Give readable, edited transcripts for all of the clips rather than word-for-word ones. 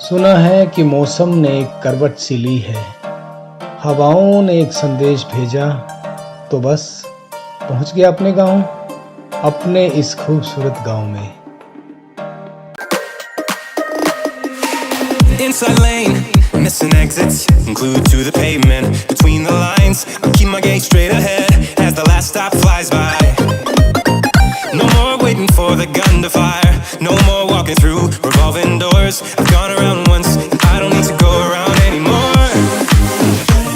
सुना है कि मौसम ने एक करवट सी ली है, हवाओं ने एक संदेश भेजा, तो बस पहुंच गया अपने गांव, अपने इस खूबसूरत गांव में। Inside lane, missing exits, glued to the pavement. Between the lines, I keep my gaze straight ahead as the last stop flies by. No more waiting for the gun to fire, no more walking through revolving doors. I've gone around once, I don't need to go around anymore.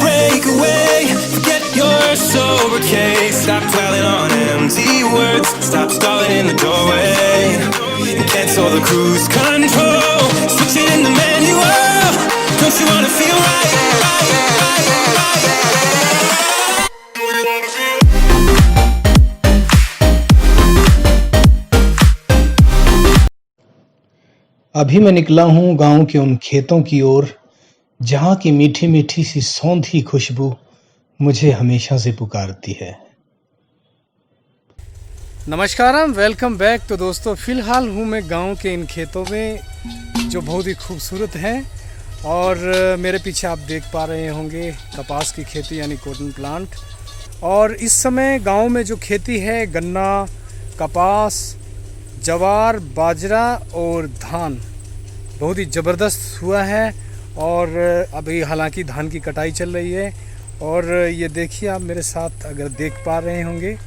Break away, forget your sober case. Stop dwelling on empty words, stop stalling in the doorway, and cancel the cruise control. Switch it in the manual, don't you wanna feel right? अभी मैं निकला हूँ गांव के उन खेतों की ओर, जहाँ की मीठी मीठी सी सौंधी खुशबू मुझे हमेशा से पुकारती है। नमस्कारम, वेलकम बैक। तो दोस्तों, फ़िलहाल हूँ मैं गांव के इन खेतों में जो बहुत ही खूबसूरत हैं, और मेरे पीछे आप देख पा रहे होंगे कपास की खेती यानी कॉटन प्लांट। और इस समय गांव में जो खेती है, गन्ना, कपास, ज्वार, बाजरा और धान बहुत ही ज़बरदस्त हुआ है। और अभी हालांकि धान की कटाई चल रही है। और ये देखिए, आप मेरे साथ अगर देख पा रहे होंगे,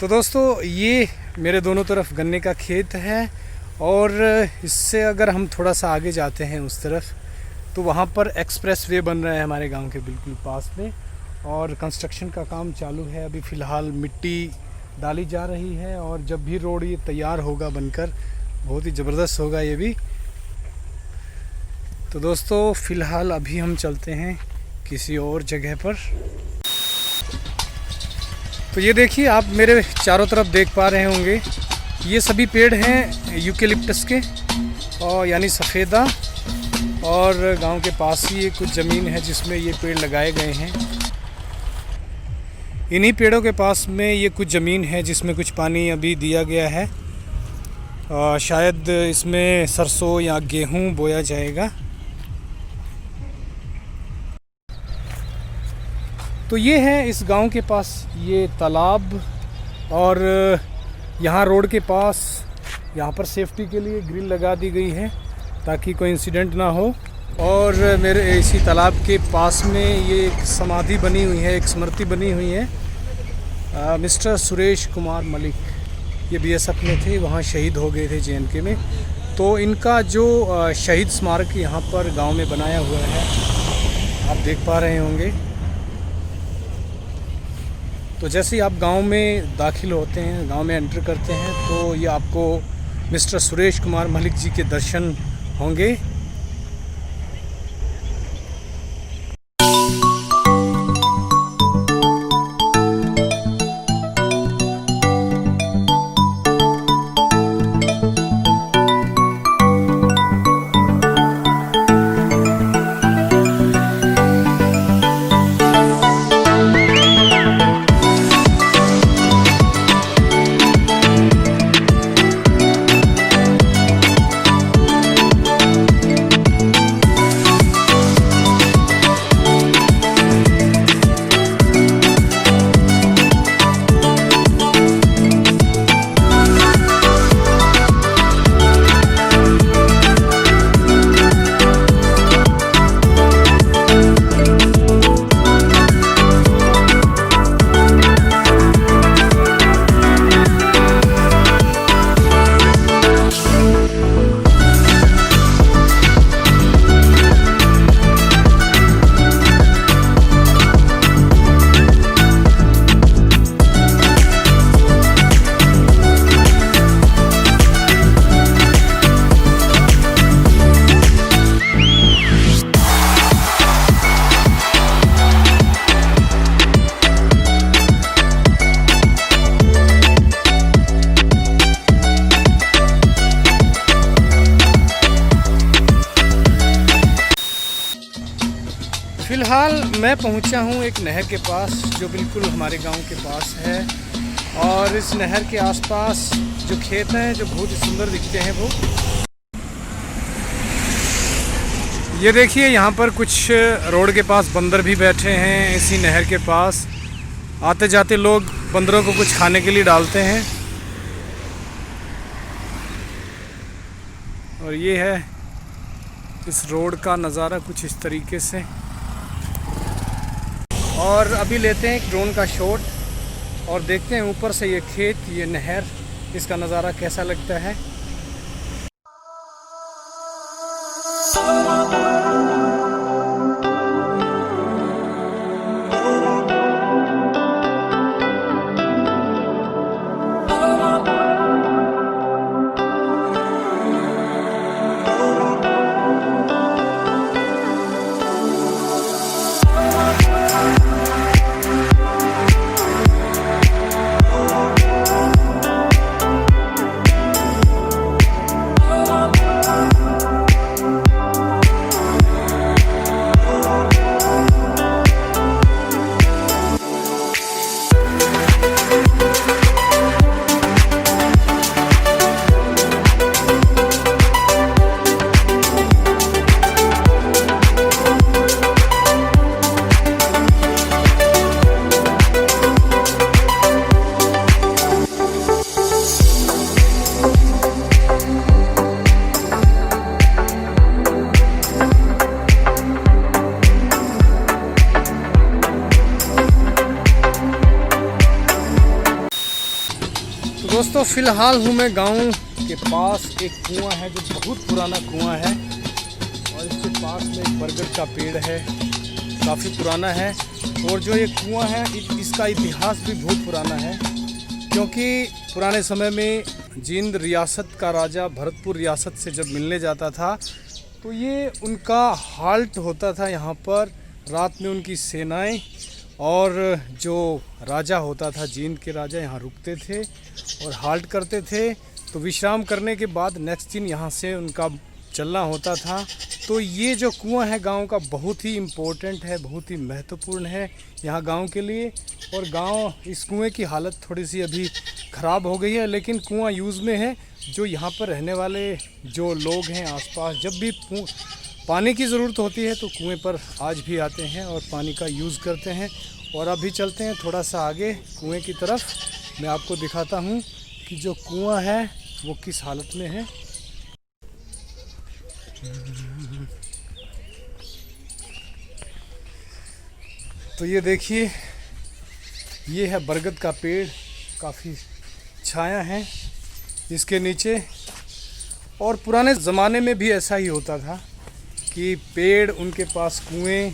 तो दोस्तों ये मेरे दोनों तरफ गन्ने का खेत है। और इससे अगर हम थोड़ा सा आगे जाते हैं उस तरफ, तो वहाँ पर एक्सप्रेस वे बन रहा है हमारे गांव के बिल्कुल पास में, और कंस्ट्रक्शन का काम चालू है। अभी फ़िलहाल मिट्टी डाली जा रही है, और जब भी रोड ये तैयार होगा बनकर, बहुत ही ज़बरदस्त होगा ये भी। तो दोस्तों, फ़िलहाल अभी हम चलते हैं किसी और जगह पर। तो ये देखिए, आप मेरे चारों तरफ देख पा रहे होंगे, ये सभी पेड़ हैं यूकेलिप्टस के, और यानी सफ़ेदा। और गांव के पास ही कुछ ज़मीन है जिसमें ये पेड़ लगाए गए हैं। इन्हीं पेड़ों के पास में ये कुछ ज़मीन है जिसमें कुछ पानी अभी दिया गया है। शायद इसमें सरसों या गेहूं बोया जाएगा। तो ये है इस गांव के पास ये तालाब, और यहाँ रोड के पास यहाँ पर सेफ्टी के लिए ग्रिल लगा दी गई है ताकि कोई इंसिडेंट ना हो। और मेरे इसी तालाब के पास में ये एक समाधि बनी हुई है, एक स्मृति बनी हुई है। मिस्टर सुरेश कुमार मलिक, ये बीएसएफ में थे, वहाँ शहीद हो गए थे जेएनके में। तो इनका जो शहीद स्मारक यहाँ पर गांव में बनाया हुआ है, आप देख पा रहे होंगे। तो जैसे ही आप गांव में दाखिल होते हैं, गांव में एंटर करते हैं, तो ये आपको मिस्टर सुरेश कुमार मलिक जी के दर्शन होंगे। फ़िलहाल मैं पहुंचा हूं एक नहर के पास जो बिल्कुल हमारे गांव के पास है, और इस नहर के आसपास जो खेत हैं जो बहुत ही सुंदर दिखते हैं वो। ये देखिए यहाँ पर कुछ रोड के पास बंदर भी बैठे हैं इसी नहर के पास। आते जाते लोग बंदरों को कुछ खाने के लिए डालते हैं। और ये है इस रोड का नज़ारा कुछ इस तरीके से। और अभी लेते हैं एक ड्रोन का शॉट और देखते हैं ऊपर से ये खेत, ये नहर, इसका नज़ारा कैसा लगता है। दोस्तों फ़िलहाल हूँ मैं गांव के पास। एक कुआं है जो बहुत पुराना कुआं है, और इसके पास में एक बरगद का पेड़ है, काफ़ी पुराना है। और जो ये कुआं है इसका इतिहास भी बहुत पुराना है, क्योंकि पुराने समय में जींद रियासत का राजा भरतपुर रियासत से जब मिलने जाता था तो ये उनका हाल्ट होता था यहाँ पर। रात में उनकी सेनाएं और जो राजा होता था, जींद के राजा, यहाँ रुकते थे और हाल्ट करते थे। तो विश्राम करने के बाद नेक्स्ट दिन यहाँ से उनका चलना होता था। तो ये जो कुआं है गांव का बहुत ही इम्पोर्टेंट है, बहुत ही महत्वपूर्ण है यहाँ गांव के लिए। और गांव, इस कुएं की हालत थोड़ी सी अभी ख़राब हो गई है, लेकिन कुआं यूज़ में है। जो यहाँ पर रहने वाले जो लोग हैं आसपास, जब भी पानी की ज़रूरत होती है तो कुएं पर आज भी आते हैं और पानी का यूज़ करते हैं। और अभी चलते हैं थोड़ा सा आगे कुएं की तरफ, मैं आपको दिखाता हूं कि जो कुआं है वो किस हालत में है। तो ये देखिए, ये है बरगद का पेड़, काफ़ी छाया है इसके नीचे। और पुराने ज़माने में भी ऐसा ही होता था कि पेड़, उनके पास कुएं,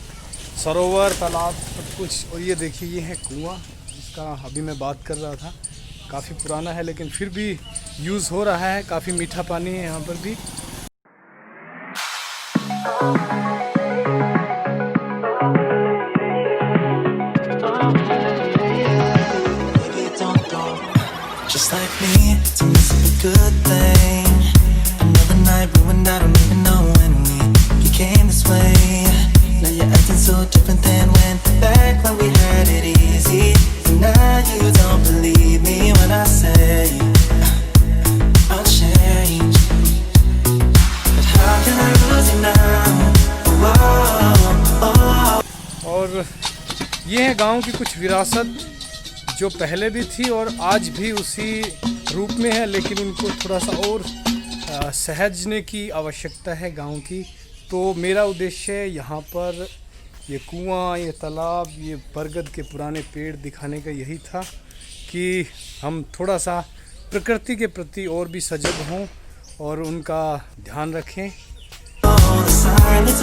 सरोवर, तालाब, सब कुछ। और ये देखिए, ये है कुआं जिसका अभी मैं बात कर रहा था। काफ़ी पुराना है लेकिन फिर भी यूज़ हो रहा है, काफ़ी मीठा पानी है यहाँ पर भी। Just like me, to miss a good thing. Another night ruined, I don't even know when we became this way. Now you're acting so different than when back when we had it easy. And now you don't believe me when I say I'll change. But how can I lose you now? Oh, oh. और ये है गांव की कुछ विरासत जो पहले भी थी और आज भी उसी रूप में है, लेकिन उनको थोड़ा सा और सहजने की आवश्यकता है गांव की। तो मेरा उद्देश्य यहाँ पर ये कुआं, ये तालाब, ये बरगद के पुराने पेड़ दिखाने का यही था कि हम थोड़ा सा प्रकृति के प्रति और भी सजग हों और उनका ध्यान रखें। Oh, the silence